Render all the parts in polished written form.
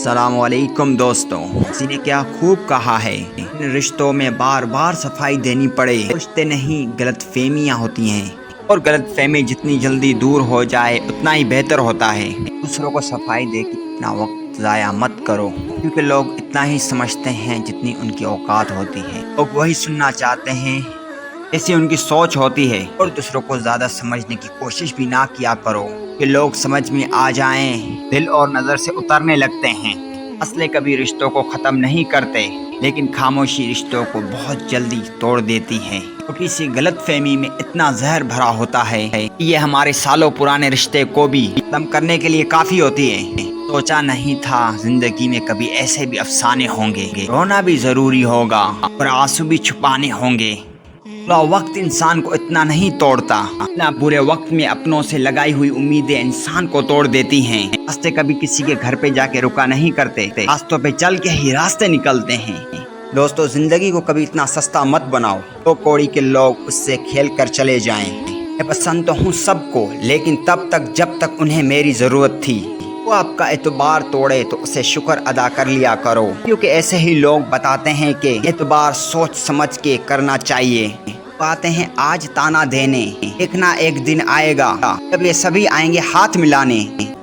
अस्सलामुअलैकुम दोस्तों, किसी ने क्या खूब कहा है, इन रिश्तों में बार बार सफाई देनी पड़े। रिश्ते नहीं, गलतफहमियां होती हैं और गलतफहमी जितनी जल्दी दूर हो जाए उतना ही बेहतर होता है। दूसरों को सफाई दे के इतना वक्त ज़ाया मत करो, क्योंकि लोग इतना ही समझते हैं जितनी उनकी औकात होती है। लोग वही सुनना चाहते हैं ऐसी उनकी सोच होती है, और दूसरों को ज़्यादा समझने की कोशिश भी ना किया करो कि लोग समझ में आ जाएं, दिल और नज़र से उतरने लगते हैं। असले कभी रिश्तों को ख़त्म नहीं करते, लेकिन खामोशी रिश्तों को बहुत जल्दी तोड़ देती है। छोटी सी गलतफहमी में इतना जहर भरा होता है कि ये हमारे सालों पुराने रिश्ते को भी खत्म करने के लिए काफ़ी होती है। सोचा नहीं था जिंदगी में कभी ऐसे भी अफसाने होंगे, रोना भी ज़रूरी होगा और आंसू भी छुपाने होंगे। वक्त इंसान को इतना नहीं तोड़ता, इतना बुरे वक्त में अपनों से लगाई हुई उम्मीदें इंसान को तोड़ देती हैं। रास्ते कभी किसी के घर पे जाके रुका नहीं करते, रास्तों पे चल के ही रास्ते निकलते हैं। दोस्तों, जिंदगी को कभी इतना सस्ता मत बनाओ तो कौड़ी के लोग उससे खेल कर चले जाएं। मैं पसंद तो हूँ सबको, लेकिन तब तक जब तक उन्हें मेरी जरूरत थी। वो आपका एतबार तोड़े तो उसे शुक्र अदा कर लिया करो, क्योंकि ऐसे ही लोग बताते हैं कि एतबार सोच समझ के करना चाहिए। आते हैं आज ताना देने, एक ना एक दिन आएगा जब ये सभी आएंगे हाथ मिलाने।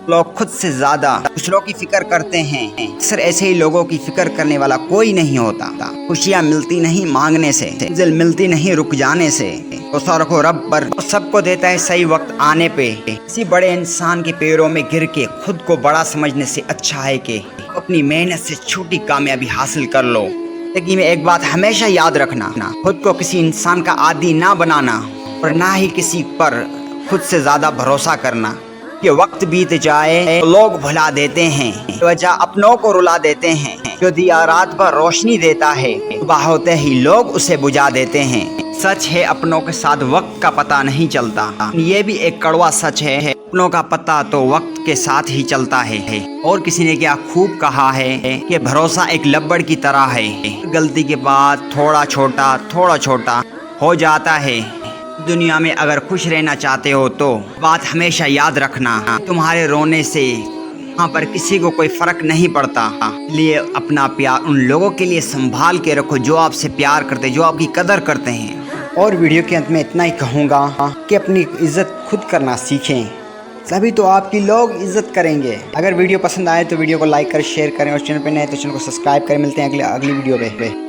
लोग खुद से ज्यादा दूसरों की फिक्र करते हैं, अक्सर ऐसे ही लोगों की फिक्र करने वाला कोई नहीं होता। खुशियाँ मिलती नहीं मांगने से, दिल मिलती नहीं रुक जाने से। भरोसा रखो रब पर, तो सबको देता है सही वक्त आने पे। किसी बड़े इंसान के पैरों में गिर के खुद को बड़ा समझने से अच्छा है कि अपनी मेहनत से छोटी कामयाबी हासिल कर लो। जिंदगी में एक बात हमेशा याद रखना, खुद को किसी इंसान का आदी ना बनाना और ना ही किसी पर खुद से ज्यादा भरोसा करना। ये वक्त बीत जाए तो लोग भुला देते हैं, वजह अपनों को रुला देते हैं। जो दिया रात भर रोशनी देता है, सुबह होते ही लोग उसे बुझा देते हैं। सच है अपनों के साथ वक्त का पता नहीं चलता, ये भी एक कड़वा सच है, अपनों का पता तो वक्त के साथ ही चलता है। और किसी ने क्या खूब कहा है कि भरोसा एक लब्बड़ की तरह है, गलती के बाद थोड़ा छोटा हो जाता है। दुनिया में अगर खुश रहना चाहते हो तो बात हमेशा याद रखना, तुम्हारे रोने से यहाँ पर किसी को कोई फर्क नहीं पड़ता। इसलिए अपना प्यार उन लोगों के लिए संभाल के रखो जो आपसे प्यार करते, जो आपकी कदर करते हैं। और वीडियो के अंत में इतना ही कहूँगा कि अपनी इज्जत खुद करना सीखें, तभी तो आपकी लोग इज्जत करेंगे। अगर वीडियो पसंद आए तो वीडियो को लाइक करें, शेयर करें, और चैनल पर नए तो चैनल को सब्सक्राइब करें। मिलते हैं अगली वीडियो पे।